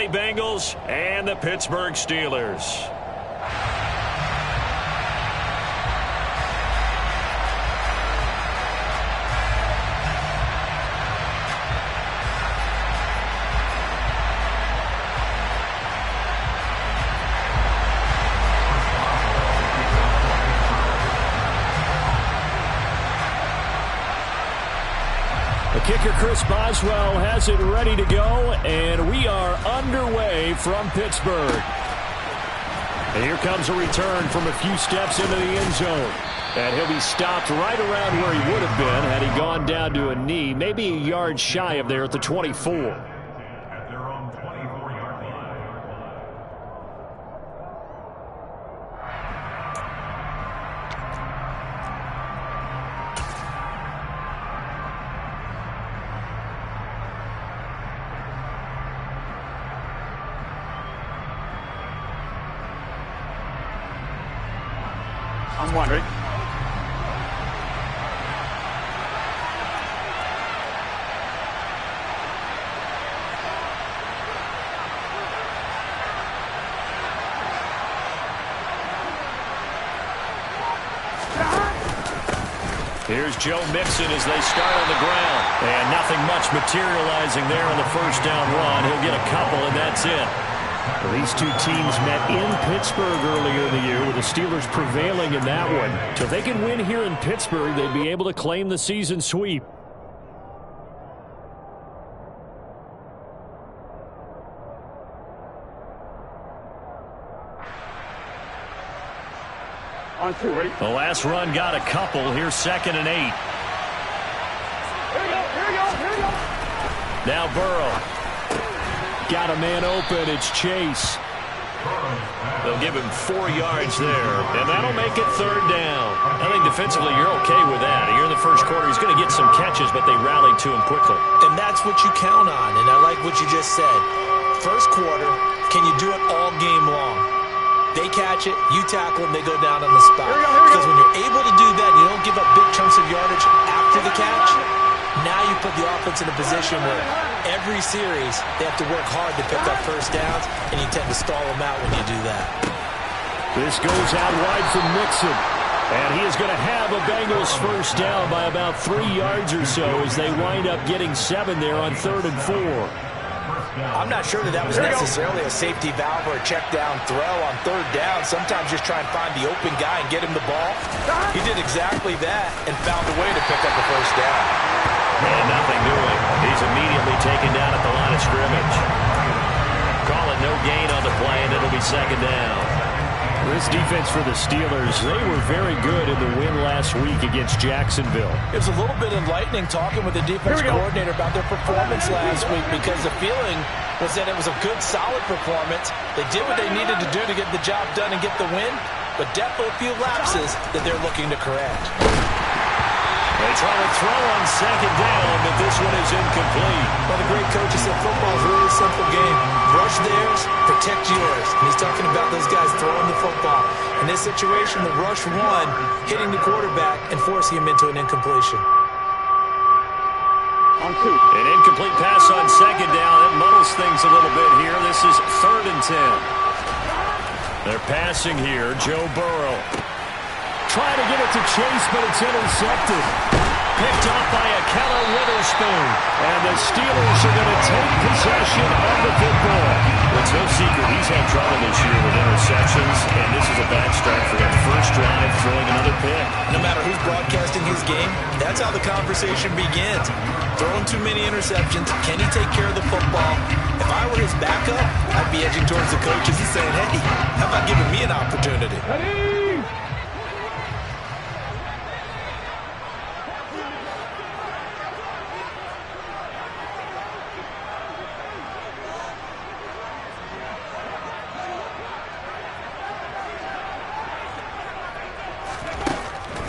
Cincinnati Bengals and the Pittsburgh Steelers. Kicker Chris Boswell has it ready to go, and we are underway from Pittsburgh. And here comes a return from a few steps into the end zone. And he'll be stopped right around where he would have been had he gone down to a knee, maybe a yard shy of there at the 24. I'm wondering. Here's Joe Mixon as they start on the ground. And nothing much materializing there on the first down run. He'll get a couple, and that's it. Well, these two teams met in Pittsburgh earlier in the year with the Steelers prevailing in that one. So if they can win here in Pittsburgh, they'd be able to claim the season sweep. On two, ready? The last run got a couple. Here's 2nd and 8. Here we go, here we go, here we go. Now Burrow. Got a man open. It's Chase. They'll give him 4 yards there, and that'll make it 3rd down. I think defensively you're okay with that. Here in the first quarter, he's going to get some catches, but they rallied to him quickly. And that's what you count on, and I like what you just said. First quarter, can you do it all game long? They catch it, you tackle them, they go down on the spot. Because when you're able to do that, you don't give up big chunks of yardage after the catch. Now you put the offense in a position where every series they have to work hard to pick up first downs, and you tend to stall them out when you do that. This goes out wide from Mixon. And he is going to have a Bengals first down by about 3 yards or so as they wind up getting 7 there on 3rd and 4. I'm not sure that was necessarily a safety valve or a check down throw on 3rd down. Sometimes just try and find the open guy and get him the ball. He did exactly that and found a way to pick up the first down. And nothing doing. He's immediately taken down at the line of scrimmage. Call it no gain on the play, and it'll be 2nd down. This defense for the Steelers, they were very good in the win last week against Jacksonville. It was a little bit enlightening talking with the defense coordinator about their performance last week, because the feeling was that it was a good, solid performance. They did what they needed to do to get the job done and get the win, but definitely a few lapses that they're looking to correct. They try to throw on 2nd down, but this one is incomplete. Well, the great coach said football is a really simple game. Rush theirs, protect yours. And he's talking about those guys throwing the football. In this situation, the rush won, hitting the quarterback and forcing him into an incompletion. On two. An incomplete pass on 2nd down. That muddles things a little bit here. This is 3rd and 10. They're passing here. Joe Burrow. Trying to get it to Chase, but it's intercepted. Picked off by Ahkello Witherspoon. And the Steelers are going to take possession of the football. It's no secret he's had trouble this year with interceptions, and this is a bad start for him. First drive, throwing another pick. No matter who's broadcasting his game, that's how the conversation begins. Throwing too many interceptions, can he take care of the football? If I were his backup, I'd be edging towards the coaches and saying, hey, how about giving me an opportunity?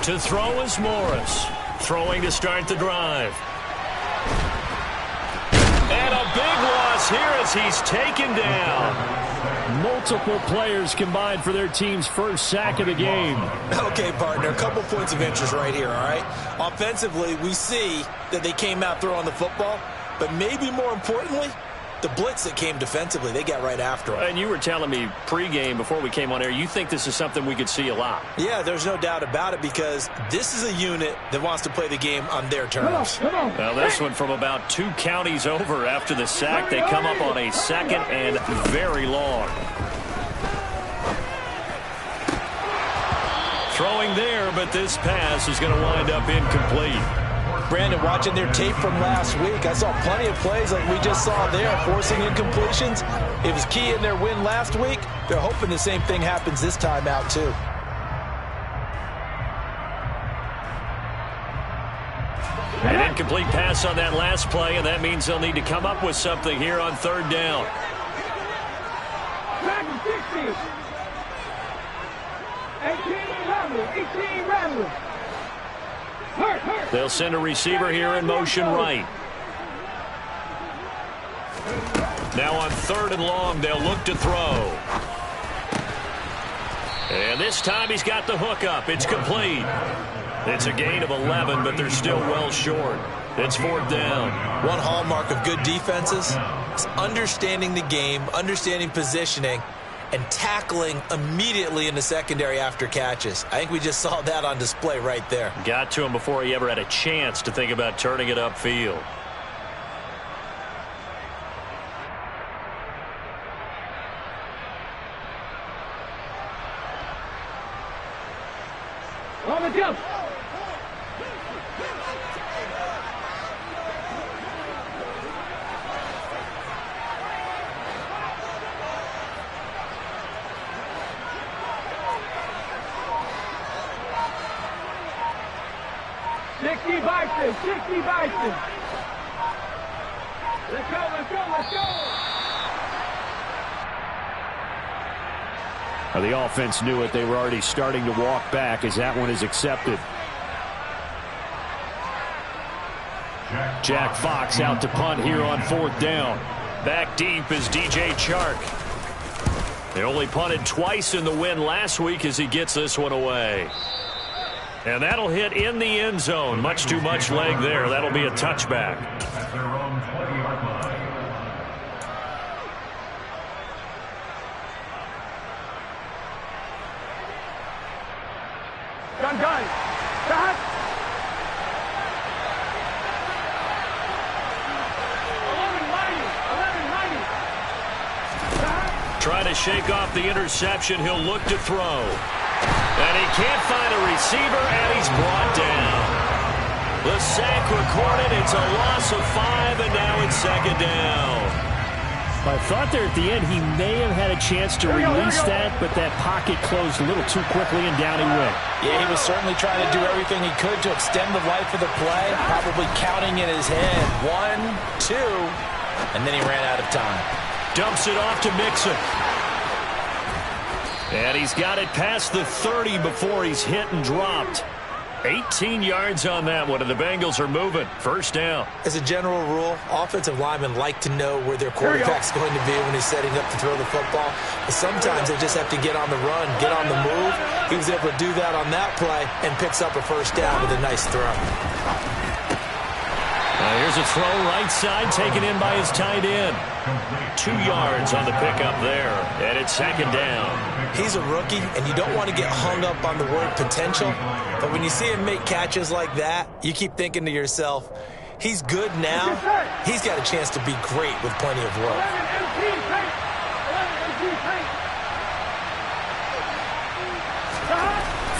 To throw is Morris. Throwing to start the drive. And a big loss here as he's taken down. Multiple players combined for their team's first sack of the game. Okay, partner, a couple points of interest right here, all right? Offensively, we see that they came out throwing the football, but maybe more importantly, the blitz that came defensively, they got right after him. And you were telling me pregame before we came on air, you think this is something we could see a lot. Yeah, there's no doubt about it because this is a unit that wants to play the game on their terms. Well, this one from about 2 counties over after the sack. They come up on a 2nd and very long. Throwing there, but this pass is going to wind up incomplete. Brandon, watching their tape from last week, I saw plenty of plays like we just saw there, forcing incompletions. It was key in their win last week. They're hoping the same thing happens this time out, too. An incomplete pass on that last play, and that means they'll need to come up with something here on 3rd down. Back to 60. 18 Rattler. They'll send a receiver here in motion right. Now on 3rd and long, they'll look to throw. And this time he's got the hook up. It's complete. It's a gain of 11, but they're still well short. It's 4th down. One hallmark of good defenses is understanding the game, understanding positioning, and tackling immediately in the secondary after catches. I think we just saw that on display right there. Got to him before he ever had a chance to think about turning it upfield. On the jump. Bison. Let's go. The offense knew it. They were already starting to walk back as that one is accepted. Jack Fox out to punt here on 4th down. Back deep is DJ Chark. They only punted twice in the win last week as he gets this one away. And that'll hit in the end zone. Much too much leg there. That'll be a touchback. At their own 20-yard line. Gun. Stop. 11-90. Trying to shake off the interception. He'll look to throw. And he can't find a receiver, and he's brought down. The sack recorded. It's a loss of 5, and now it's 2nd down. I thought there at the end he may have had a chance to release that, but that pocket closed a little too quickly, and down he went. Yeah, he was certainly trying to do everything he could to extend the life of the play, probably counting in his head. 1, 2, and then he ran out of time. Dumps it off to Mixon. And he's got it past the 30 before he's hit and dropped. 18 yards on that one, and the Bengals are moving. 1st down. As a general rule, offensive linemen like to know where their quarterback's going to be when he's setting up to throw the football. But sometimes they just have to get on the run, get on the move. He was able to do that on that play and picks up a 1st down with a nice throw. Here's a throw right side taken in by his tight end. 2 yards on the pickup there, and it's 2nd down. He's a rookie, and you don't want to get hung up on the word potential. But when you see him make catches like that, you keep thinking to yourself, he's good now. He's got a chance to be great with plenty of work.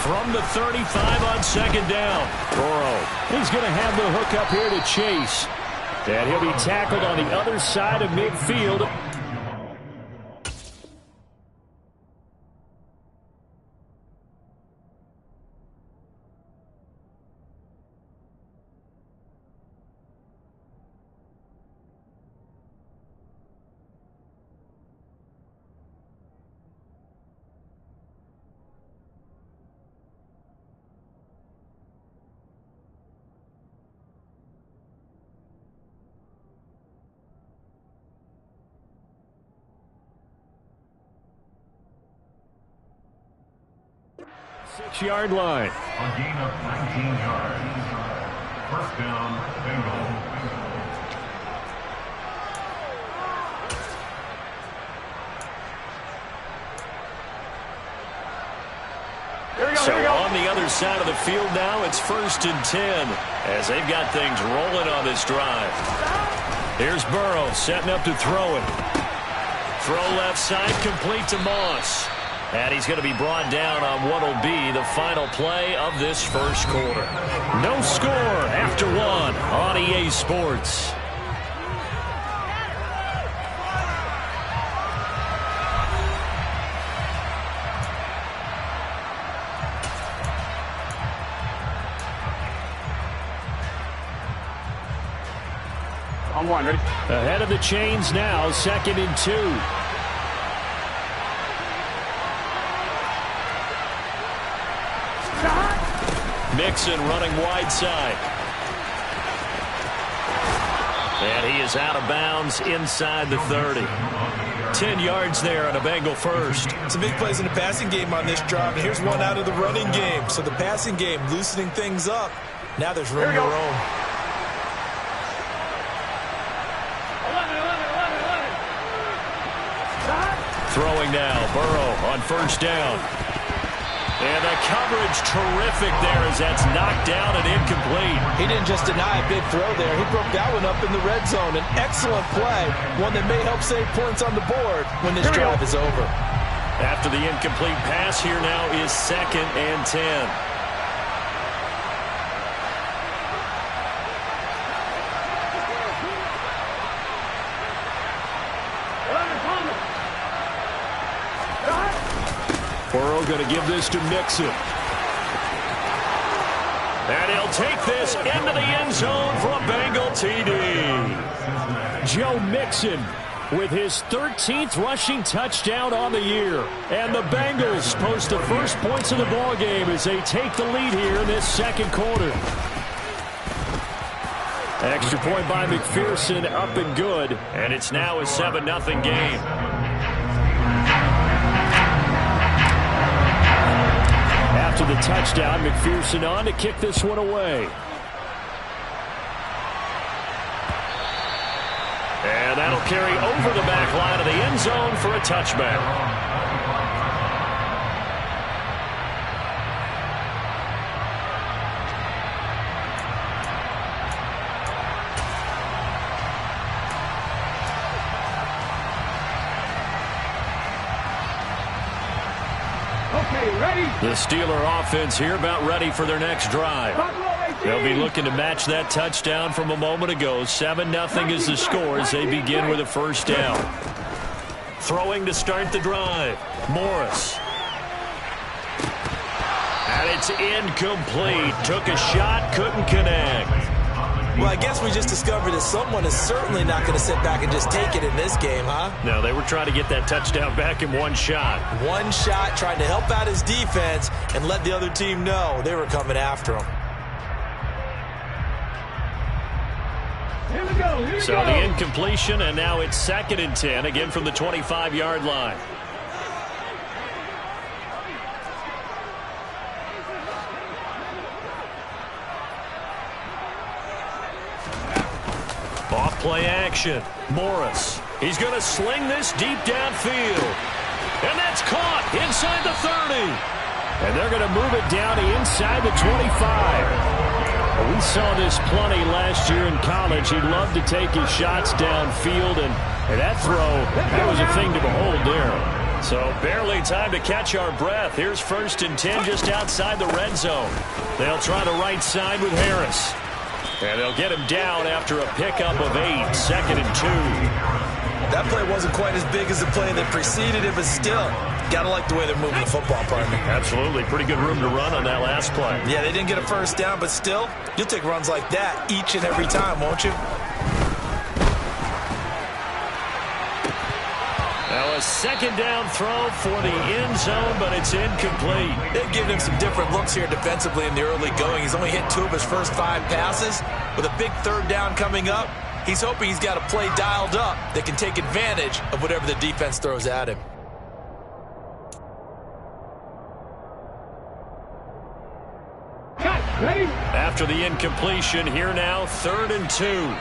From the 35 on 2nd down. Burrow, he's going to have the hook up here to Chase. And he'll be tackled on the other side of midfield. Six-yard line. A gain of 19 yards. 1st down, Bengals. So on the other side of the field now, it's 1st and 10 as they've got things rolling on this drive. Here's Burrow setting up to throw it. Throw left side, complete to Moss. And he's going to be brought down on what will be the final play of this first quarter. No score after 1 on EA Sports. On 1, ready? Ahead of the chains now, 2nd and 2. Mixon running wide side. And he is out of bounds inside the 30. 10 yards there on a Bengal first. Some big plays in the passing game on this drive. And here's one out of the running game. So the passing game loosening things up. Now there's room to roam. Throwing now, Burrow on 1st down. And the coverage terrific there as that's knocked down and incomplete. He didn't just deny a big throw there. He broke that one up in the red zone. An excellent play, one that may help save points on the board when this drive is over. After the incomplete pass, here now is 2nd and 10. Burrow going to give this to Mixon. And he'll take this into the end zone for a Bengal TD. Joe Mixon with his 13th rushing touchdown on the year. And the Bengals post the first points of the ballgame as they take the lead here in this 2nd quarter. Extra point by McPherson, up and good. And it's now a 7-0 game. After the touchdown, McPherson on to kick this one away. And that'll carry over the back line of the end zone for a touchback. The Steeler offense here about ready for their next drive. They'll be looking to match that touchdown from a moment ago. 7-0 is the score as they begin with a 1st down. Throwing to start the drive. Morris. And it's incomplete. Took a shot, couldn't connect. Well, I guess we just discovered that someone is certainly not going to sit back and just take it in this game, huh? No, they were trying to get that touchdown back in one shot. One shot, trying to help out his defense and let the other team know they were coming after him. Here we go. Here we So go. the incompletion, and now it's 2nd and 10, again from the 25-yard line. Off-play action. Morris. He's going to sling this deep downfield. And that's caught inside the 30. And they're going to move it down to inside the 25. We saw this plenty last year in college. He'd love to take his shots downfield, and that throw, that was a thing to behold there. So barely time to catch our breath. Here's 1st and 10 just outside the red zone. They'll try the right side with Harris. And they'll get him down after a pickup of 8, 2nd and 2. That play wasn't quite as big as the play that preceded it, but still, gotta like the way they're moving the football, partner. Absolutely. Pretty good room to run on that last play. Yeah, they didn't get a 1st down, but still, you'll take runs like that each and every time, won't you? Now a 2nd down throw for the end zone, but it's incomplete. They've given him some different looks here defensively in the early going. He's only hit 2 of his first 5 passes. With a big 3rd down coming up, he's hoping he's got a play dialed up that can take advantage of whatever the defense throws at him. Ready? After the incompletion, here now, 3rd and 2.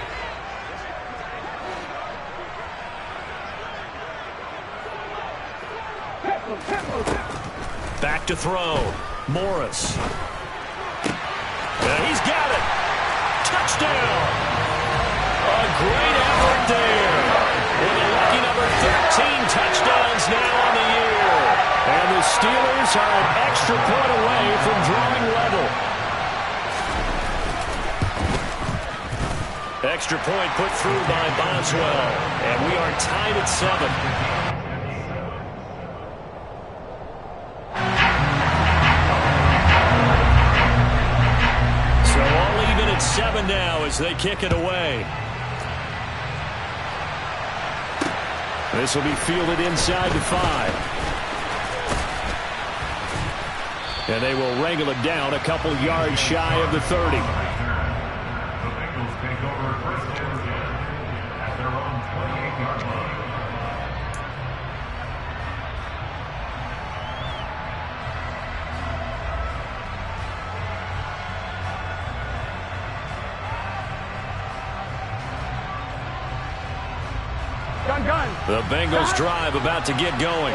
Back to throw. Morris. He's got it. Touchdown. A great effort there. With a lucky number 13 touchdowns now on the year. And the Steelers are an extra point away from drawing level. Extra point put through by Boswell. And we are tied at 7. At 7 now as they kick it away. This will be fielded inside the 5. And they will wrangle it down a couple yards shy of the 30. The Bengals take over first and 10 at their own 28-yard line. The Bengals drive about to get going.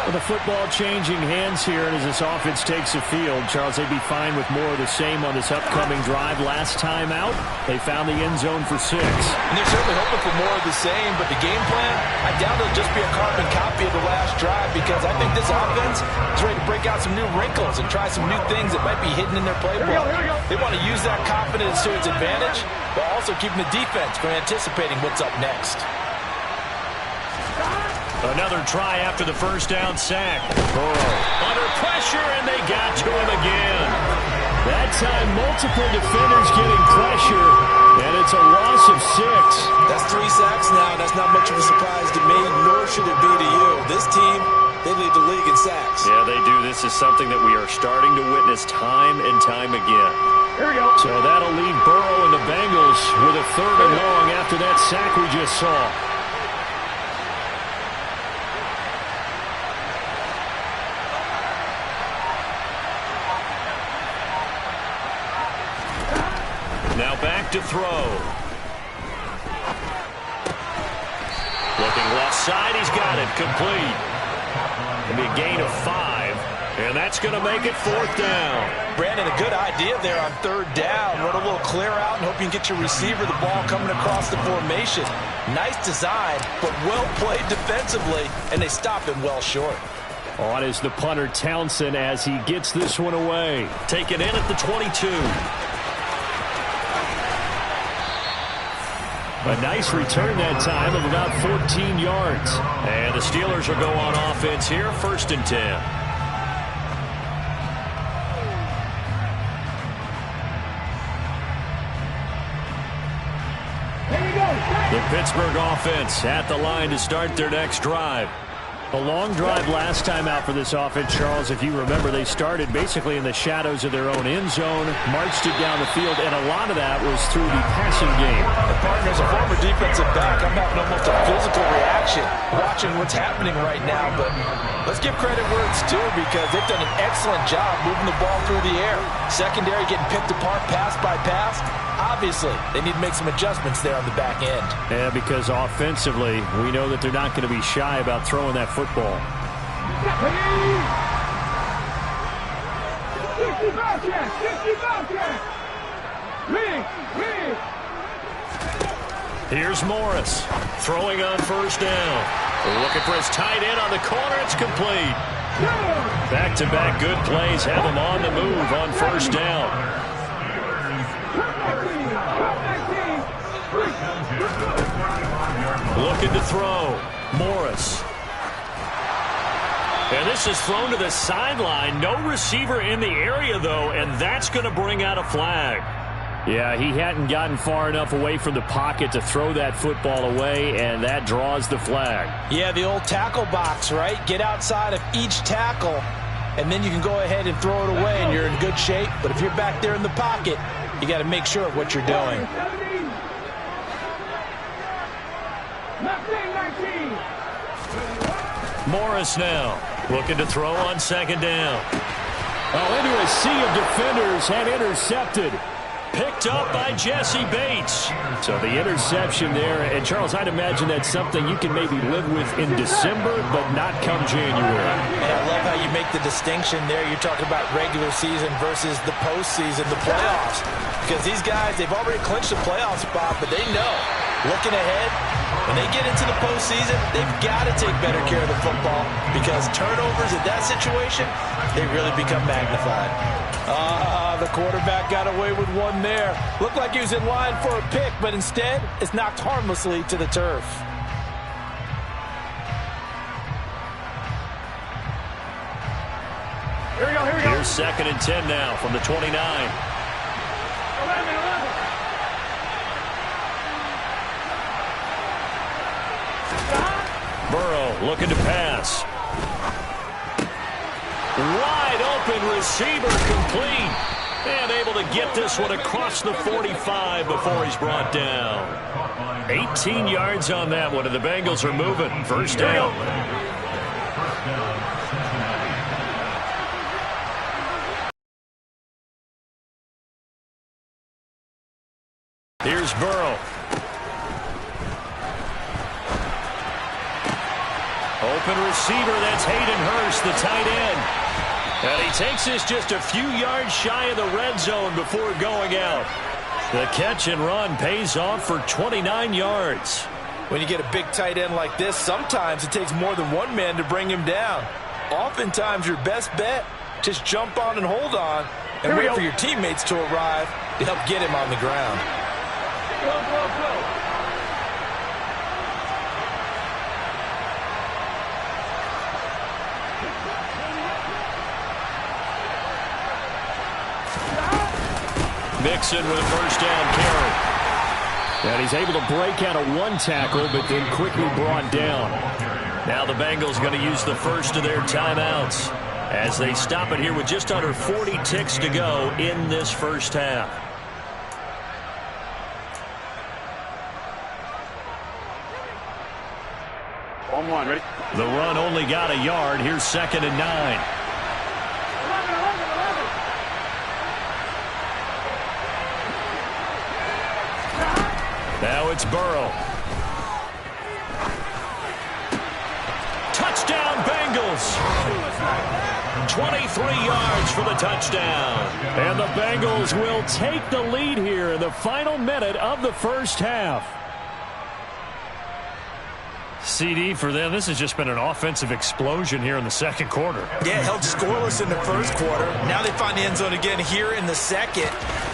With the football changing hands here, and as this offense takes the field, Charles, they'd be fine with more of the same on this upcoming drive. Last time out, they found the end zone for 6. And they're certainly hoping for more of the same, but the game plan, I doubt it'll just be a carbon copy of the last drive, because I think this offense is ready to break out some new wrinkles and try some new things that might be hidden in their playbook. They want to use that confidence to its advantage, while also keeping the defense from anticipating what's up next. Another try after the first down sack. Burrow under pressure, and they got to him again. That time, multiple defenders getting pressure, and it's a loss of 6. That's 3 sacks now. That's not much of a surprise to me, nor should it be to you. This team, they lead the league in sacks. Yeah, they do. This is something that we are starting to witness time and time again. Here we go. So that'll leave Burrow and the Bengals with a 3rd and long after that sack we just saw. Now back to throw. Looking left side, he's got it. Complete. It'll be a gain of 5, and that's going to make it 4th down. Brandon, a good idea there on 3rd down. Run a little clear out and hope you can get your receiver the ball coming across the formation. Nice design, but well played defensively, and they stop him well short. On is the punter Townsend as he gets this one away. Taken in at the 22. A nice return that time of about 14 yards. And the Steelers will go on offense here, 1st and 10. The Pittsburgh offense at the line to start their next drive. A long drive last time out for this offense, Charles. If you remember, they started basically in the shadows of their own end zone, marched it down the field, and a lot of that was through the passing game. The partner's a former defensive back. I'm having almost a physical reaction watching what's happening right now, but let's give credit where it's due, because they've done an excellent job moving the ball through the air. Secondary getting picked apart pass by pass. Obviously, they need to make some adjustments there on the back end. Yeah, because offensively, we know that they're not going to be shy about throwing that football. Here's Morris throwing on 1st down. They're looking for his tight end on the corner. It's complete. Back-to-back good plays have him on the move on 1st down. Looking to throw. Morris. And this is thrown to the sideline. No receiver in the area, though, and that's going to bring out a flag. Yeah, he hadn't gotten far enough away from the pocket to throw that football away, and that draws the flag. Yeah, the old tackle box, right? Get outside of each tackle, and then you can go ahead and throw it away, and you're in good shape. But if you're back there in the pocket, you got to make sure of what you're doing. Morris now looking to throw on 2nd down. Oh, into a sea of defenders and intercepted. Picked up by Jesse Bates. So the interception there, and Charles, I'd imagine that's something you can maybe live with in December, but not come January. And I love how you you make the distinction there. You're talking about regular season versus the postseason, the playoffs. Because these guys, they've already clinched the playoff spot, but they know, looking ahead, when they get into the postseason, they've got to take better care of the football because turnovers in that situation, they really become magnified. The quarterback got away with one there. Looked like he was in line for a pick, but instead, it's knocked harmlessly to the turf. Here we go, here we go. Here's 2nd and 10 now from the 29. 11. Burrow looking to pass. Wide open receiver complete. And able to get this one across the 45 before he's brought down. 18 yards on that one, and the Bengals are moving. First down. Here's Burrow. Open receiver, that's Hayden Hurst, the tight end. And he takes this just a few yards shy of the red zone before going out. The catch and run pays off for 29 yards. When you get a big tight end like this, sometimes it takes more than one man to bring him down. Oftentimes, your best bet, just jump on and hold on and wait for your teammates to arrive to help get him on the ground. Go, go, go. Mixon with a first down carry. And he's able to break out of one tackle, but then quickly brought down. Now the Bengals going to use the first of their timeouts as they stop it here with just under 40 ticks to go in this first half. On one, ready? The run only got a yard. Here's 2nd and 9. 11. Now it's Burrow. Touchdown Bengals. 23 yards for the touchdown. And the Bengals will take the lead here in the final minute of the first half. CD for them, this has just been an offensive explosion here in the second quarter. Yeah, held scoreless in the first quarter. Now they find the end zone again here in the second.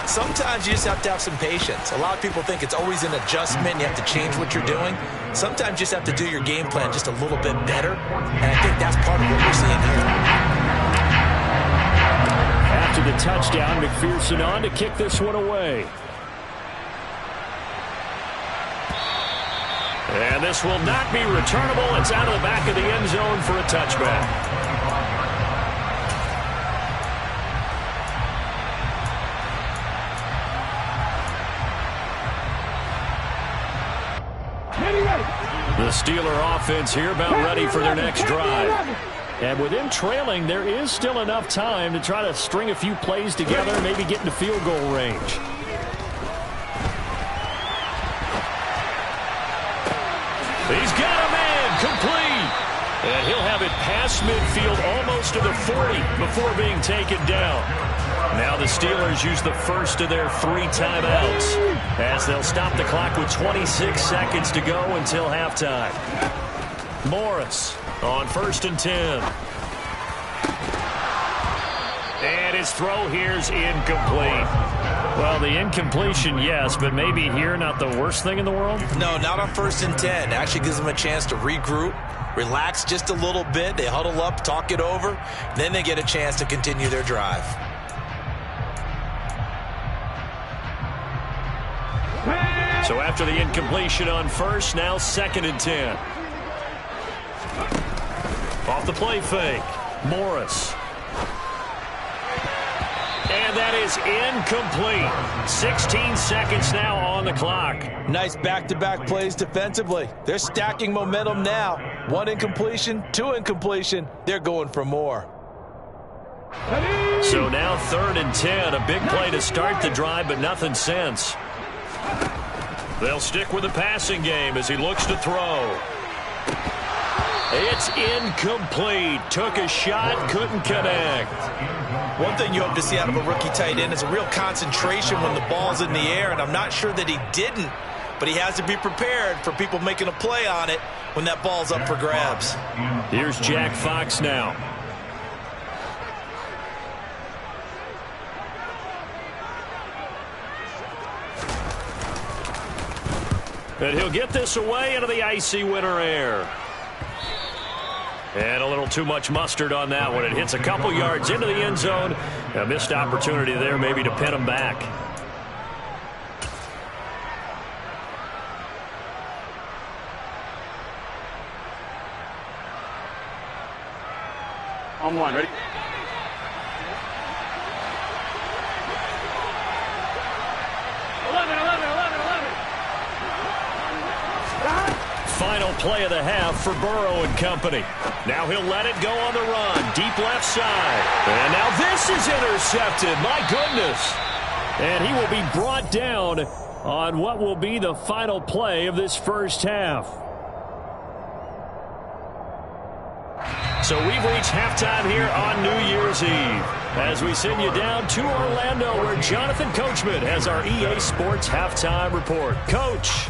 Sometimes you just have to have some patience. A lot of people think it's always an adjustment. You have to change what you're doing. Sometimes you just have to do your game plan just a little bit better. And I think that's part of what we're seeing here. After the touchdown, McPherson on to kick this one away. And this will not be returnable. It's out of the back of the end zone for a touchback. The Steeler offense here about ready for their next drive. And with them trailing, there is still enough time to try to string a few plays together and maybe get into field goal range. He's got a man complete. And he'll have it past midfield almost to the 40 before being taken down. Now the Steelers use the first of their 3 timeouts as they'll stop the clock with 26 seconds to go until halftime. Morris on 1st and 10. And his throw here's incomplete. Well, the incompletion, yes, but maybe here not the worst thing in the world? No, not on 1st and 10. Actually gives them a chance to regroup, relax just a little bit. They huddle up, talk it over. Then they get a chance to continue their drive. So after the incompletion on 1st, now 2nd and 10. Off the play fake, Morris. And that is incomplete. 16 seconds now on the clock. Nice back-to-back plays defensively. They're stacking momentum now. 1 incompletion, 2 incompletion. They're going for more. So now 3rd and 10. A big play to start the drive, but nothing since. They'll stick with the passing game as he looks to throw. It's incomplete. Took a shot, couldn't connect. One thing you hope to see out of a rookie tight end is a real concentration when the ball's in the air, and I'm not sure that he didn't, but he has to be prepared for people making a play on it when that ball's up for grabs. Here's Jack Fox now. And he'll get this away into the icy winter air. And a little too much mustard on that one. It hits a couple yards into the end zone. A missed opportunity there maybe to pin him back. On one, ready? Final play of the half for Burrow and company. Now he'll let it go on the run. Deep left side. And now this is intercepted. My goodness. And he will be brought down on what will be the final play of this first half. So we've reached halftime here on New Year's Eve as we send you down to Orlando where Jonathan Coachman has our EA Sports halftime report. Coach.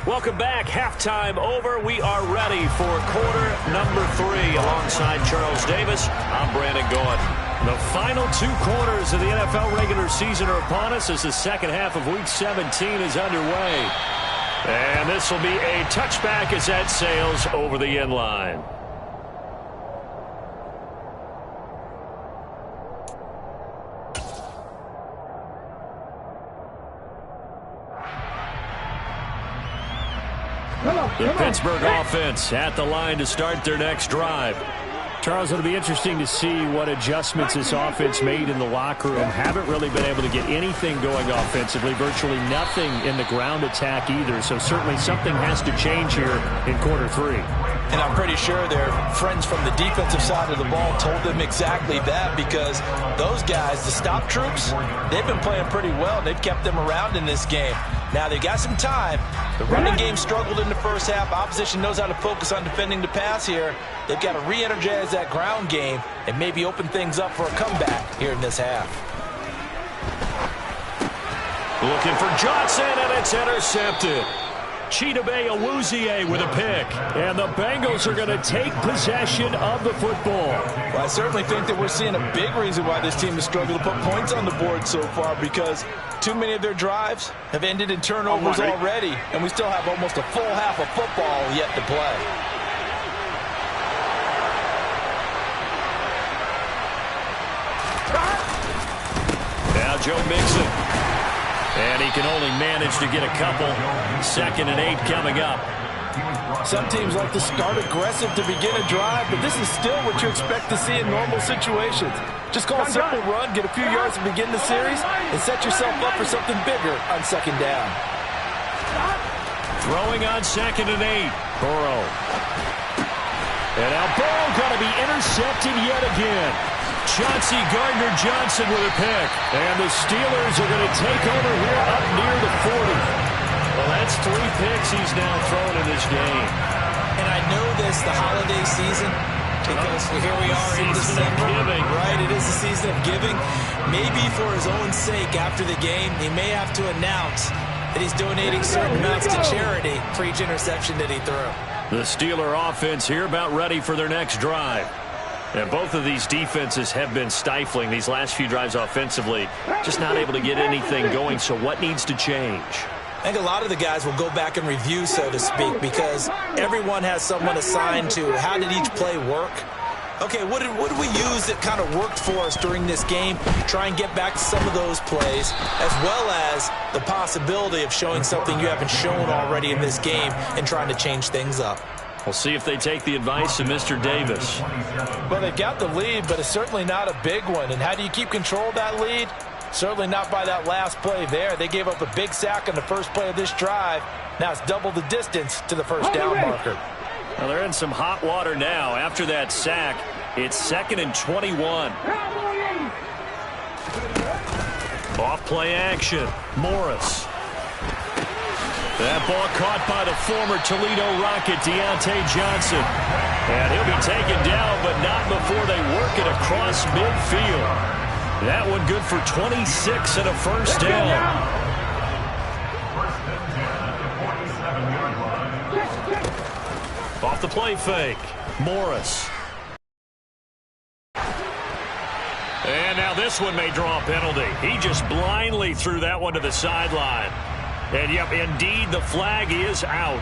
Welcome back. Halftime over. We are ready for quarter number 3 alongside Charles Davis. I'm Brandon Gaudin. The final 2 quarters of the NFL regular season are upon us as the second half of Week 17 is underway. And this will be a touchback as that sails over the end line. The Pittsburgh offense at the line to start their next drive. Charles, it'll be interesting to see what adjustments this offense made in the locker room. Haven't really been able to get anything going offensively. Virtually nothing in the ground attack either. So certainly something has to change here in quarter 3. And I'm pretty sure their friends from the defensive side of the ball told them exactly that, because those guys, the stop troops, they've been playing pretty well. They've kept them around in this game. Now they've got some time. The running game struggled in the first half. Opposition knows how to focus on defending the pass here. They've got to re-energize that ground game and maybe open things up for a comeback here in this half. Looking for Johnson, and it's intercepted. Chidobe Awuzie with a pick. And the Bengals are going to take possession of the football. Well, I certainly think that we're seeing a big reason why this team has struggled to put points on the board so far, because too many of their drives have ended in turnovers already, and we still have almost a full half of football yet to play. Now Joe Mixon. And he can only manage to get a couple. 2nd and 8 coming up. Some teams like to start aggressive to begin a drive, but this is still what you expect to see in normal situations. Just call a simple run, get a few yards to begin the series, and set yourself up for something bigger on 2nd down. Throwing on 2nd and 8. Burrow. And now Burrow going to be intercepted yet again. Chauncey Gardner-Johnson with a pick. And the Steelers are going to take over here up near the 40. Well, that's 3 picks he's now thrown in this game. And I know this, the holiday season, because here we are in December. Right, it is the season of giving. Maybe for his own sake after the game, he may have to announce that he's donating certain amounts to charity for each interception that he threw. The Steeler offense here about ready for their next drive. And both of these defenses have been stifling these last few drives offensively. Just not able to get anything going, so what needs to change? I think a lot of the guys will go back and review, so to speak, because everyone has someone assigned to how did each play work. Okay, what did we use that kind of worked for us during this game? Try and get back to some of those plays, as well as the possibility of showing something you haven't shown already in this game and trying to change things up. We'll see if they take the advice of Mr. Davis. Well, they got the lead, but it's certainly not a big one. And how do you keep control of that lead? Certainly not by that last play there. They gave up a big sack on the first play of this drive. Now it's double the distance to the first down marker. Well, they're in some hot water now. After that sack, it's 2nd and 21. Off play action. Morris. That ball caught by the former Toledo Rocket, Deontay Johnson. And he'll be taken down, but not before they work it across midfield. That one good for 26 and a first down. Off the play fake. Morris. And now this one may draw a penalty. He just blindly threw that one to the sideline. And, yep, indeed, the flag is out.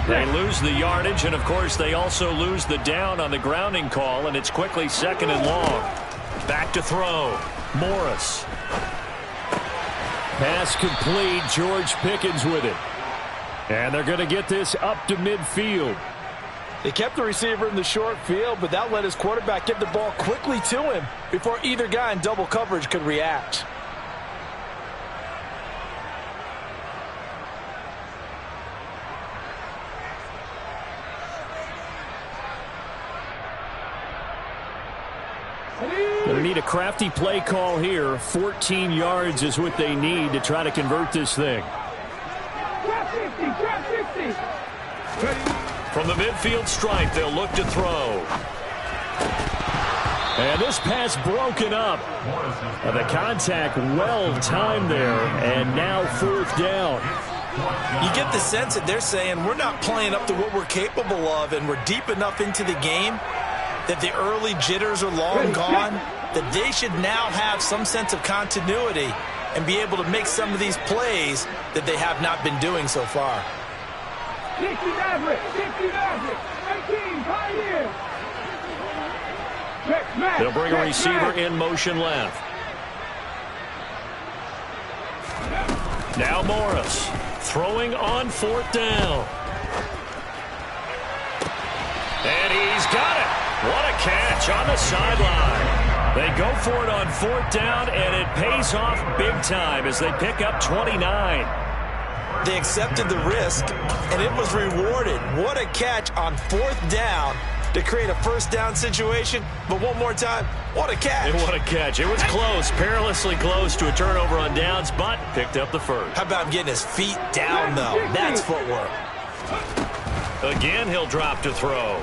They lose the yardage, and, of course, they also lose the down on the grounding call, and it's quickly 2nd and long. Back to throw. Morris. Pass complete. George Pickens with it. And they're going to get this up to midfield. They kept the receiver in the short field, but that let his quarterback get the ball quickly to him before either guy in double coverage could react. Going to need a crafty play call here. 14 yards is what they need to try to convert this thing. From the midfield stripe, they'll look to throw. And this pass broken up. The contact well timed there, and now 4th down. You get the sense that they're saying we're not playing up to what we're capable of, and we're deep enough into the game that the early jitters are long gone, that they should now have some sense of continuity and be able to make some of these plays that they have not been doing so far. 60 Maverick, 60 Maverick, 19, Pioneer. They'll bring a receiver in motion left. Now Morris throwing on 4th down. And he's got it. What a catch on the sideline. They go for it on 4th down, and it pays off big time as they pick up 29. They accepted the risk, and it was rewarded. What a catch on 4th down to create a first down situation. But one more time, what a catch. And what a catch. It was close, perilously close to a turnover on downs, but picked up the first. How about him getting his feet down, though? That's footwork. Again, he'll drop to throw.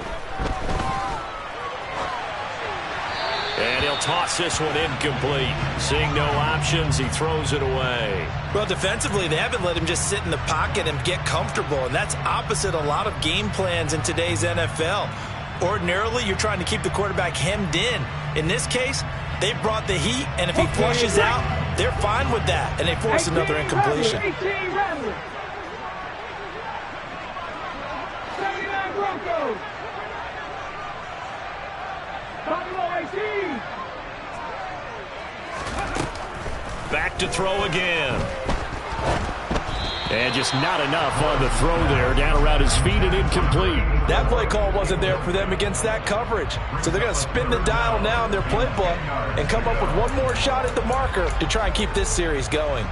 And he'll toss this one incomplete. Seeing no options, he throws it away. Well, defensively, they haven't let him just sit in the pocket and get comfortable, and that's opposite a lot of game plans in today's NFL. Ordinarily, you're trying to keep the quarterback hemmed in. In this case, they brought the heat, and if he flushes out, they're fine with that, and they force another incompletion. 18 Rattler. 79 Broncos. Back to throw again. And just not enough on the throw there. Down around his feet and incomplete. That play call wasn't there for them against that coverage. So they're going to spin the dial now in their playbook and come up with one more shot at the marker to try and keep this series going.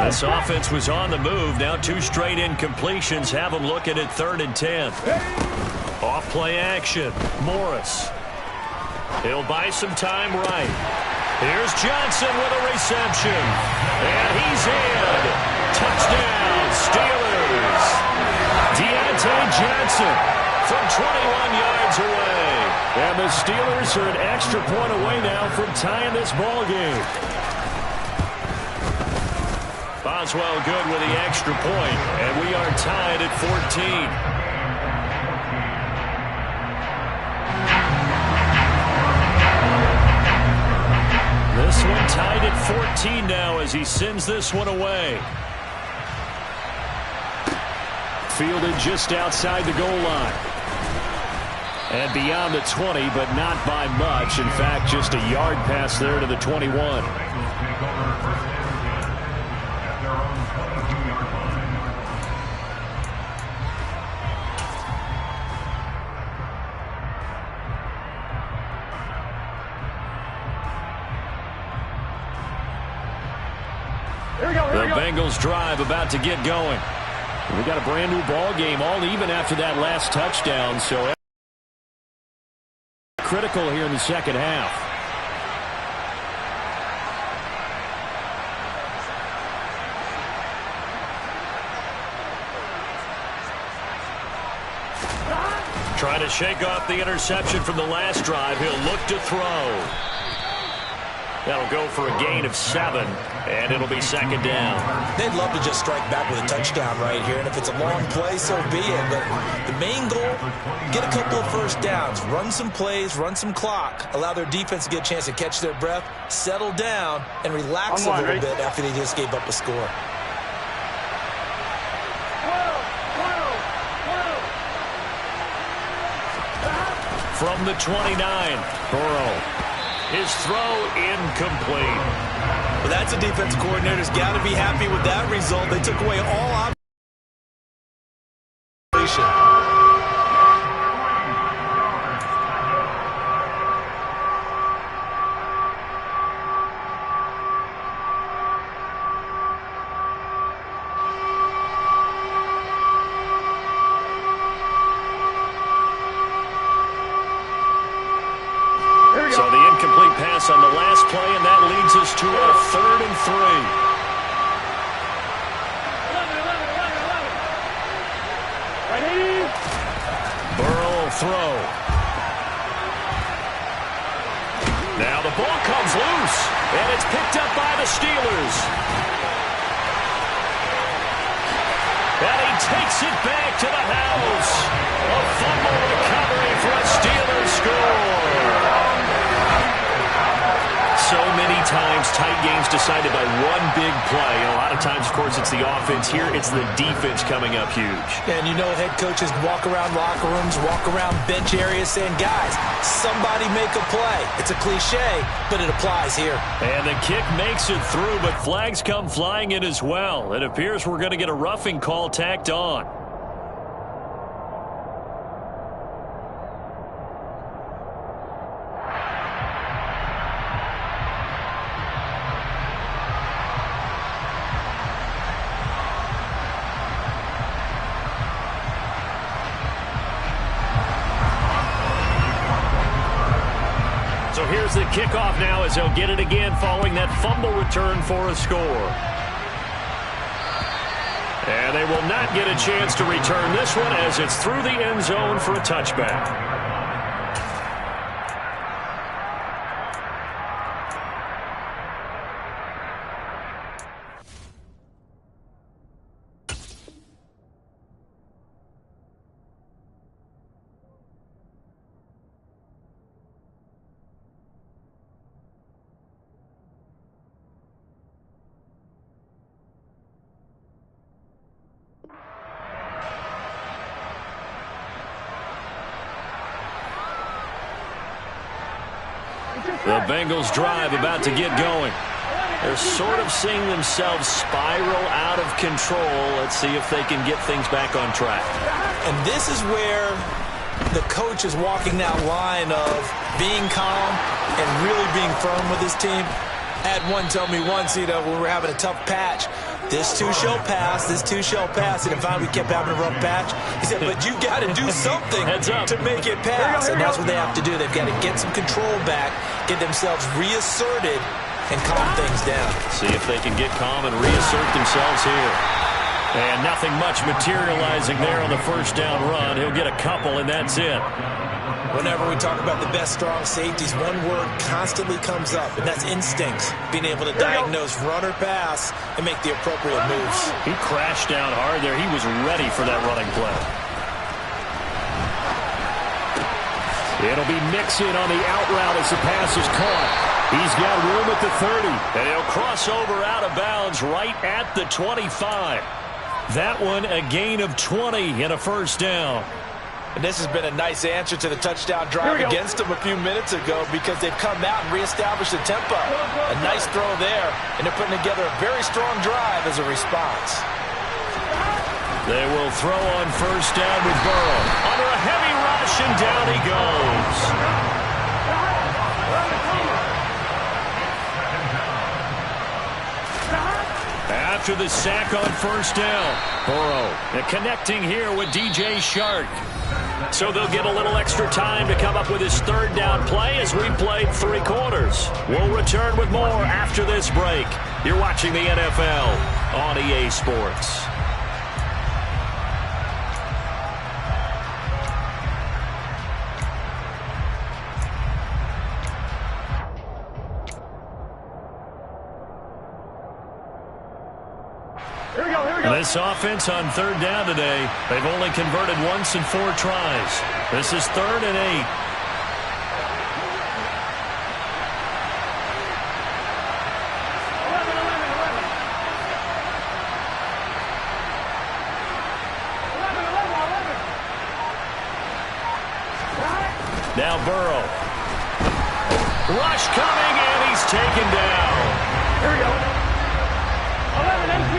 This offense was on the move. Now 2 straight incompletions have them looking at 3rd and 10. Off play action. Morris. He'll buy some time right. Here's Johnson with a reception. And he's in. Touchdown, Steelers. Deontay Johnson from 21 yards away. And the Steelers are an extra point away now from tying this ball game. Boswell good with the extra point, and we are tied at 14. This one tied at 14 now as he sends this one away. Fielded just outside the goal line. And beyond the 20, but not by much. In fact, just a yard pass there to the 21. The Bengals drive about to get going. We got a brand new ball game, all even after that last touchdown. So critical here in the second half. Trying to shake off the interception from the last drive. He'll look to throw. That'll go for a gain of 7, and it'll be second down. They'd love to just strike back with a touchdown right here, and if it's a long play, so be it. But the main goal, get a couple of first downs, run some plays, run some clock, allow their defense to get a chance to catch their breath, settle down, and relax a little bit after they just gave up a score. From the 29, Burrow. His throw incomplete. Well, that's a defense coordinator's got to be happy with that result. They took away all option. So the incomplete pass on the last play, and that leads us to a 3rd and 3. Burrow will throw. Now the ball comes loose, and it's picked up by the Steelers. And he takes it back to the house. A fumble recovery for a Steelers score. So many times tight games decided by one big play. A lot of times, of course, it's the offense. Here, it's the defense coming up huge. And you know head coaches walk around locker rooms, walk around bench areas saying, guys, somebody make a play. It's a cliche, but it applies here. And the kick makes it through, but flags come flying in as well. It appears we're going to get a roughing call tacked on. So here's the kickoff now as they'll get it again following that fumble return for a score. And they will not get a chance to return this one as it's through the end zone for a touchback. The Bengals drive about to get going. They're sort of seeing themselves spiral out of control. Let's see if they can get things back on track. And this is where the coach is walking that line of being calm and really being firm with his team. I had one tell me once, when we were having a tough patch, this too shall pass, this too shall pass. And finally we kept having a rough patch. He said, but you got to do something to make it pass. And that's what they have to do. They've got to get some control back, get themselves reasserted, and calm things down. See if they can get calm and reassert themselves here. And nothing much materializing there on the first down run. He'll get a couple, and that's it. Whenever we talk about the best strong safeties, one word constantly comes up, and that's instincts. Being able to diagnose run or pass and make the appropriate moves. He crashed down hard there. He was ready for that running play. It'll be Mixon on the out route as the pass is caught. He's got room at the 30. And he'll cross over out of bounds right at the 25. That one a gain of 20 and a first down. And this has been a nice answer to the touchdown drive against them a few minutes ago because they've come out and reestablished the tempo. A nice throw there, and they're putting together a very strong drive as a response. They will throw on first down with Burrow. Under a heavy rush, and down he goes. after the sack on first down. Burrow connecting here with DJ Chark. So they'll get a little extra time to come up with his third down play as we played 3 quarters. We'll return with more after this break. You're watching the NFL on EA Sports. This offense on third down today, they've only converted once in 4 tries. This is 3rd and 8. Now Burrow. Rush coming, and he's taken down. Here we go. 11 MP.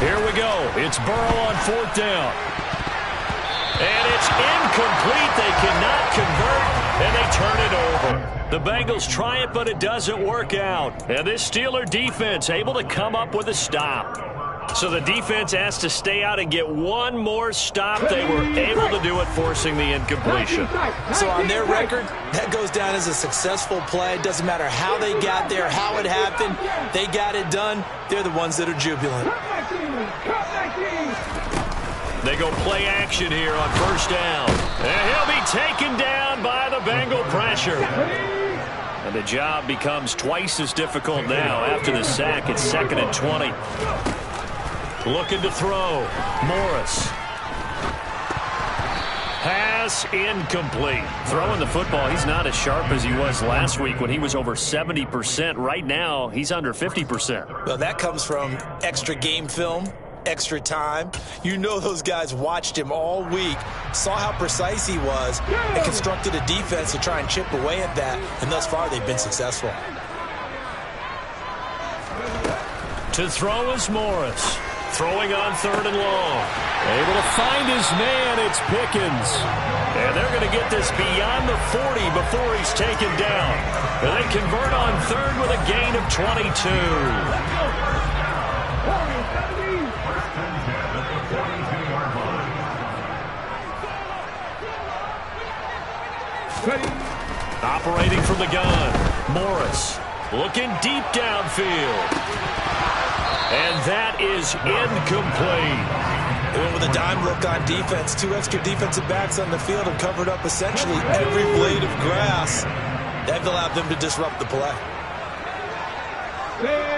Here we go. It's Burrow on 4th down. And it's incomplete. They cannot convert, and they turn it over. The Bengals try it, but it doesn't work out. And this Steeler defense able to come up with a stop. So the defense has to stay out and get one more stop. They were able to do it, forcing the incompletion. So on their record, that goes down as a successful play. It doesn't matter how they got there, how it happened. They got it done. They're the ones that are jubilant. They go play action here on first down. And he'll be taken down by the Bengal pressure. And the job becomes twice as difficult now after the sack. It's 2nd and 20. Looking to throw. Morris. Pass incomplete. Throwing the football, he's not as sharp as he was last week when he was over 70%. Right now, he's under 50%. Well, that comes from extra game film, extra time. You know those guys watched him all week, saw how precise he was, and constructed a defense to try and chip away at that. And thus far, they've been successful. To throw is Morris. Throwing on 3rd and long. Able to find his man. It's Pickens. And they're going to get this beyond the 40 before he's taken down. And they convert on 3rd with a gain of 22. Operating from the gun. Morris looking deep downfield. And that is incomplete. They went with a dime look on defense. 2 extra defensive backs on the field and covered up essentially every blade of grass. That allowed them to disrupt the play.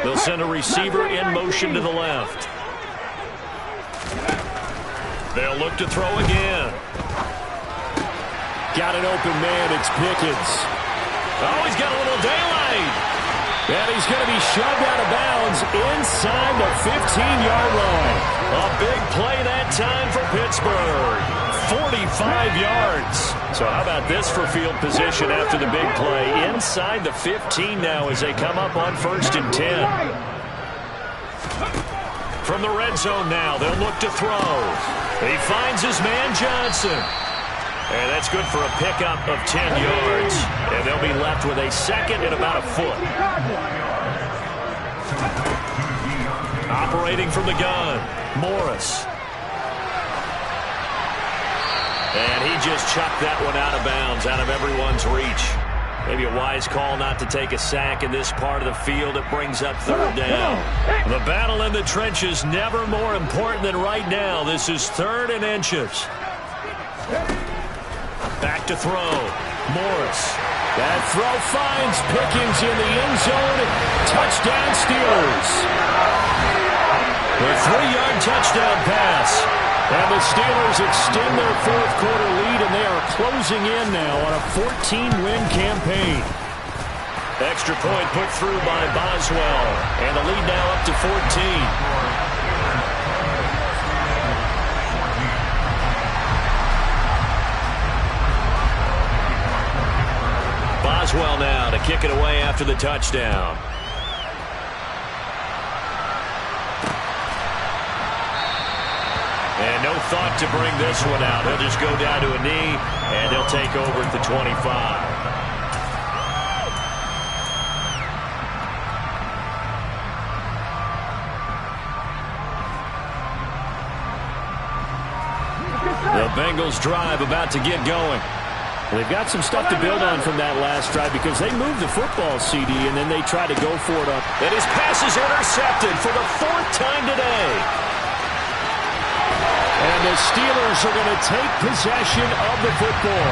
They'll send a receiver in motion to the left. They'll look to throw again. Got an open man. It's Pickens. Oh, he's got a little daylight. And he's going to be shoved out of bounds inside the 15-yard line. A big play that time for Pittsburgh. 45 yards. So how about this for field position after the big play? Inside the 15 now as they come up on 1st and 10. From the red zone now, they'll look to throw. He finds his man Johnson. And that's good for a pickup of 10 yards. And they'll be left with a 2nd and about a foot. Operating from the gun, Morris. And he just chucked that one out of bounds, out of everyone's reach. Maybe a wise call not to take a sack in this part of the field. It brings up 3rd down. The battle in the trenches never more important than right now. This is 3rd and inches. Back to throw. Morris. That throw finds Pickens in the end zone. Touchdown Steelers. A 3-yard touchdown pass. And the Steelers extend their 4th quarter lead, and they are closing in now on a 14-win campaign. Extra point put through by Boswell. And the lead now up to 14. Boswell now to kick it away after the touchdown. no thought to bring this one out. He'll just go down to a knee, and they'll take over at the 25. The Bengals drive about to get going. They've got some stuff to build on from that last drive because they moved the football, CD, and then they try to go for it. And his pass is intercepted for the 4th time today. And the Steelers are going to take possession of the football.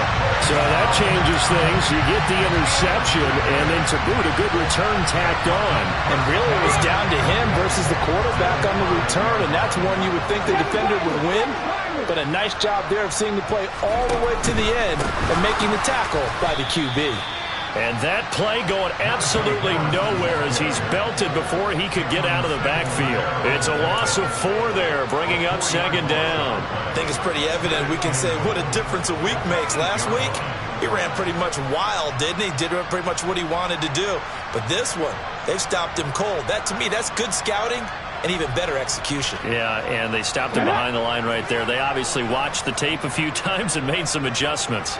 So that changes things. You get the interception, and then to boot, a good return tacked on. And really it was down to him versus the quarterback on the return, and that's one you would think the defender would win. But a nice job there of seeing the play all the way to the end and making the tackle by the QB. And that play going absolutely nowhere as he's belted before he could get out of the backfield. It's a loss of 4 there, bringing up 2nd down. I think it's pretty evident we can say what a difference a week makes. Last week, he ran pretty much wild, didn't he? Did pretty much what he wanted to do. But this one, they've stopped him cold. That, to me, that's good scouting and even better execution. Yeah, and they stopped him behind the line right there. They obviously watched the tape a few times and made some adjustments.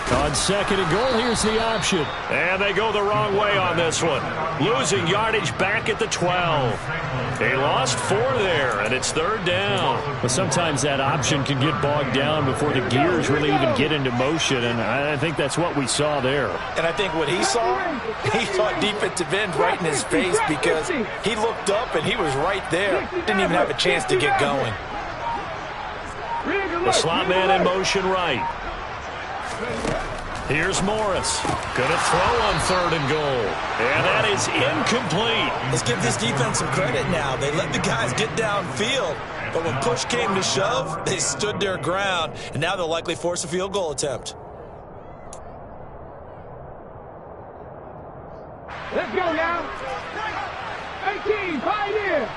On 2nd and goal, here's the option. And they go the wrong way on this one. Losing yardage back at the 12. They lost 4 there, and it's 3rd down. But sometimes that option can get bogged down before the gears really even get into motion, and I think that's what we saw there. And I think what he saw defensive end right in his face because he looked up and he was right there. Didn't even have a chance to get going. The slot man in motion right. Here's Morris. Going to throw on 3rd and goal. And that is incomplete. Let's give this defense some credit now. They let the guys get downfield. But when push came to shove, they stood their ground. And now they'll likely force a field goal attempt. Let's go now. 18, right here.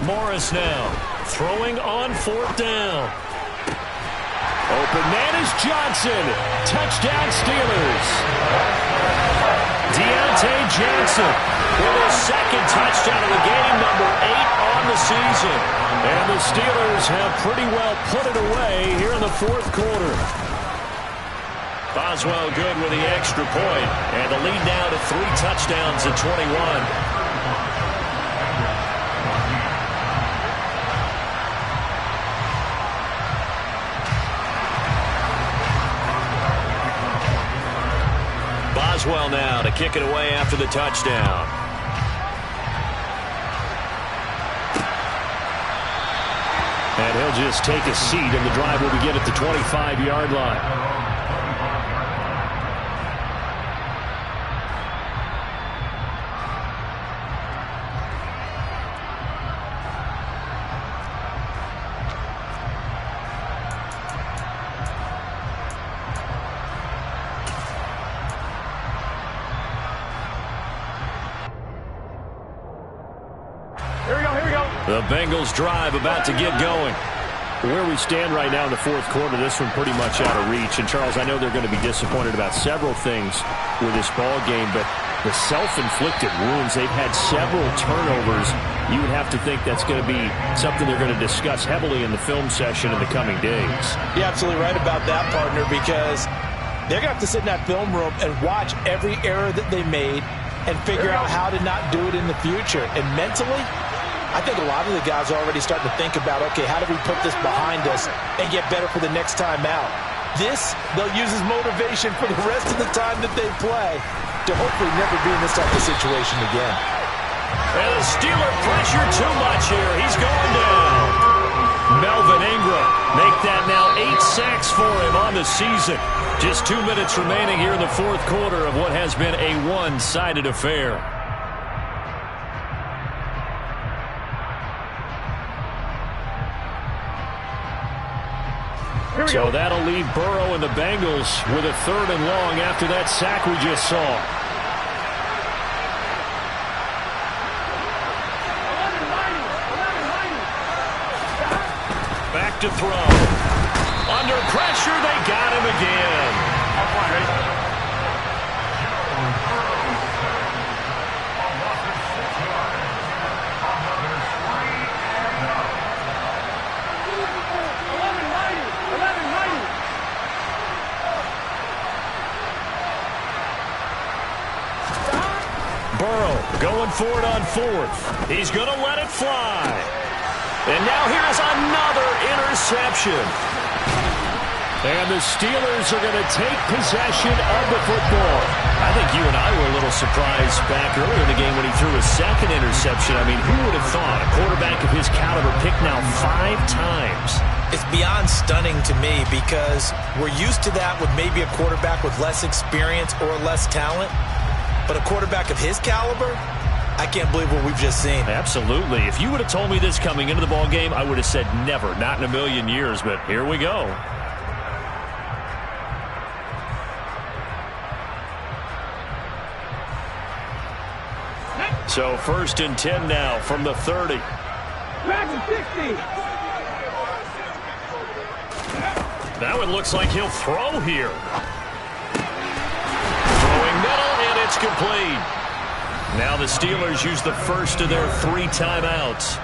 Morris now throwing on 4th down. Open man is Johnson. Touchdown Steelers. Deontay Johnson with his 2nd touchdown of the game, number 8 on the season. And the Steelers have pretty well put it away here in the 4th quarter. Boswell good with the extra point. And the lead now to 3 touchdowns at 21. Boswell now to kick it away after the touchdown. And he'll just take a seat, and the drive will begin at the 25-yard line. The Bengals drive about to get going. Where we stand right now in the 4th quarter, this one pretty much out of reach. And, Charles, I know they're going to be disappointed about several things with this ball game, but the self-inflicted wounds, they've had several turnovers. You would have to think that's going to be something they're going to discuss heavily in the film session in the coming days. You're absolutely right about that, partner, because they're going to have to sit in that film room and watch every error that they made and figure out how to not do it in the future. And mentally, I think a lot of the guys are already starting to think about, okay, how do we put this behind us and get better for the next time out? This, they'll use as motivation for the rest of the time that they play to hopefully never be in this type of situation again. And the Steeler pressure too much here. He's going down. Melvin Ingram make that now 8 sacks for him on the season. Just 2 minutes remaining here in the 4th quarter of what has been a one-sided affair. So that'll leave Burrow and the Bengals with a 3rd and long after that sack we just saw. Back to throw. Under pressure, they got him again. going for it on fourth. He's going to let it fly. And now here's another interception. And the Steelers are going to take possession of the football. I think you and I were a little surprised back earlier in the game when he threw his second interception. I mean, who would have thought a quarterback of his caliber picked now 5 times? It's beyond stunning to me because we're used to that with maybe a quarterback with less experience or less talent. But a quarterback of his caliber, I can't believe what we've just seen. Absolutely. If you would have told me this coming into the ball game, I would have said never, not in a million years. But here we go. So 1st and 10 now from the 30. Back to 60. Now it looks like he'll throw here. Throwing middle, and it's complete. Now the Steelers use the first of their 3 timeouts,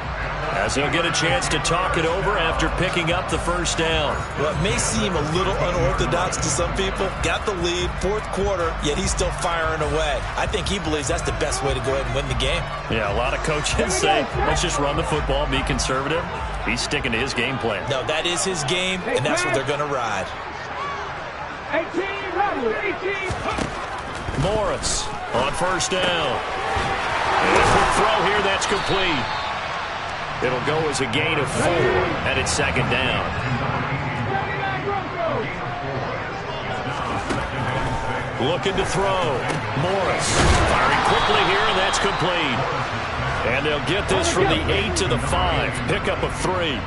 as they'll get a chance to talk it over after picking up the first down. Well, it may seem a little unorthodox to some people. Got the lead, 4th quarter, yet he's still firing away. I think he believes that's the best way to go ahead and win the game. Yeah, a lot of coaches say, let's just run the football, be conservative. He's sticking to his game plan. No, that is his game, and that's what they're going to ride. 18, 18. Morris on first down. And a quick throw here, that's complete. It'll go as a gain of 4, and it's 2nd down. Looking to throw. Morris firing quickly here, and that's complete. And they'll get this from the 8 to the 5. Pickup of 3.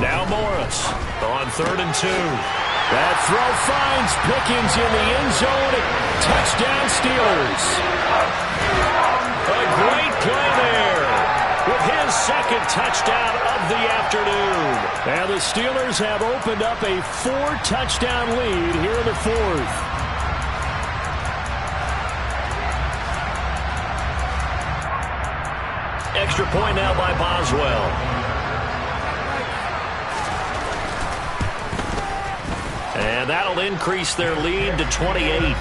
Now Morris on 3rd and 2. That throw finds Pickens in the end zone. Touchdown Steelers. A great play there with his 2nd touchdown of the afternoon. And the Steelers have opened up a 4-touchdown lead here in the 4th. Extra point now by Boswell. And that'll increase their lead to 28.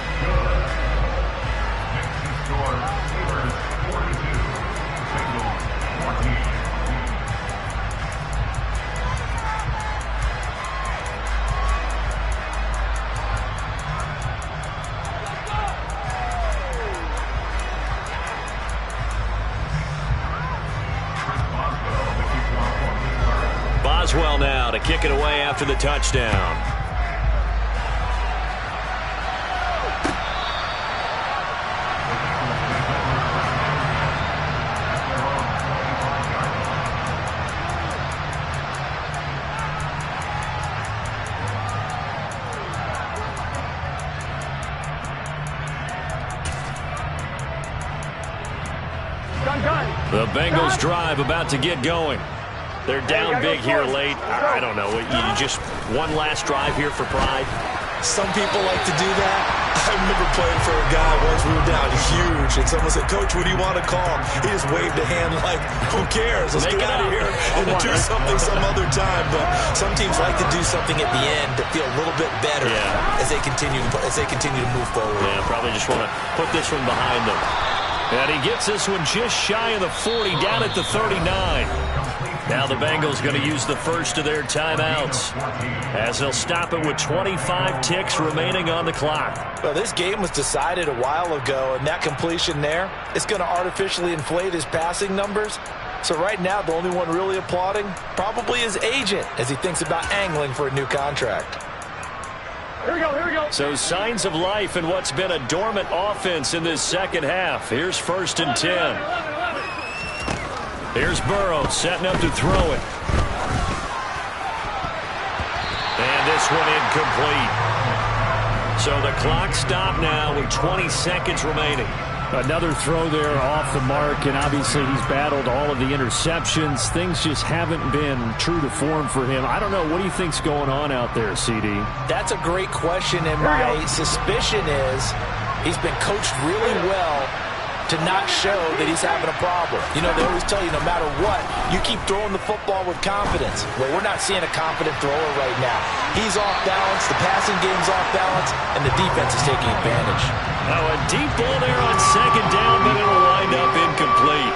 Boswell now to kick it away after the touchdown. The Bengals drive about to get going. They're down big here late. I don't know. You just one last drive here for pride. Some people like to do that. I remember playing for a guy once. We were down huge, and someone said, "Coach, what do you want to call?" He just waved a hand like, "Who cares? Let's get out of here and do something some other time." But some teams like to do something at the end to feel a little bit better as they continue to move forward. Yeah, probably just want to put this one behind them. And he gets this one just shy of the 40, down at the 39. Now the Bengals going to use the first of their timeouts, as they'll stop it with 25 ticks remaining on the clock. Well, this game was decided a while ago, and that completion there is going to artificially inflate his passing numbers. So right now, the only one really applauding probably his agent as he thinks about angling for a new contract. Here we go, here we go. So signs of life in what's been a dormant offense in this second half. Here's 1st and 10. Here's Burrow setting up to throw it. And this one incomplete. So the clock stopped now with 20 seconds remaining. Another throw there off the mark, and obviously he's battled all of the interceptions. Things just haven't been true to form for him. I don't know. What do you think's going on out there, CD? That's a great question, and my suspicion is he's been coached really well to not show that he's having a problem. You know, they always tell you no matter what, you keep throwing the football with confidence. Well, we're not seeing a confident thrower right now. He's off balance, the passing game's off balance, and the defense is taking advantage. Now a deep ball there on second down, but it'll wind up incomplete.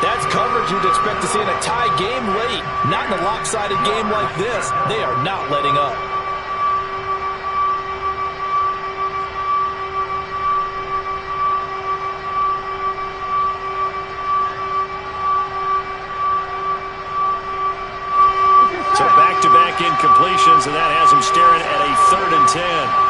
That's coverage you'd expect to see in a tie game late. Not in a lopsided game like this. They are not letting up. So back-to-back incompletions, and that has him staring at a 3rd and 10.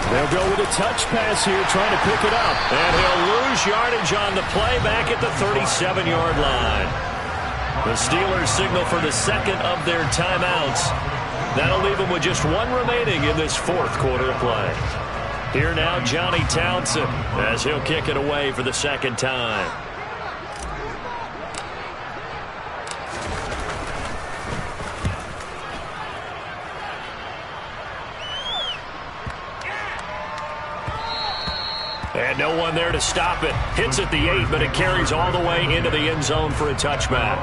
They'll go with a touch pass here, trying to pick it up. And he'll lose yardage on the play back at the 37-yard line. The Steelers signal for the second of their timeouts. That'll leave them with just one remaining in this 4th quarter of play. Here now, Johnny Townsend, as he'll kick it away for the second time. And no one there to stop it. Hits at the 8, but it carries all the way into the end zone for a touchback.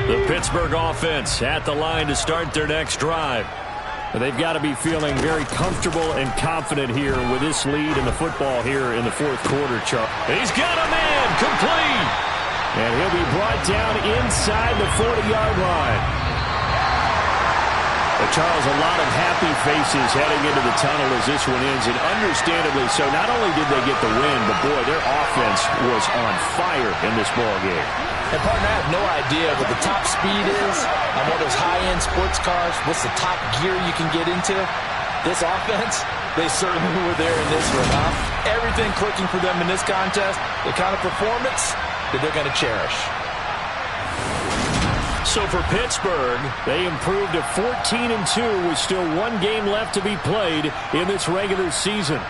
The Pittsburgh offense at the line to start their next drive. They've got to be feeling very comfortable and confident here with this lead in the football here in the 4th quarter, Charles. He's got a man, complete. And he'll be brought down inside the 40-yard line. But Charles, a lot of happy faces heading into the tunnel as this one ends, and understandably so. Not only did they get the win, but boy, their offense was on fire in this ball game. And partner, I have no idea what the top speed is on one of those high-end sports cars. What's the top gear you can get into? This offense, they certainly were there in this one, huh? Everything clicking for them in this contest, the kind of performance that they're going to cherish. So for Pittsburgh, they improved to 14-2 with still one game left to be played in this regular season.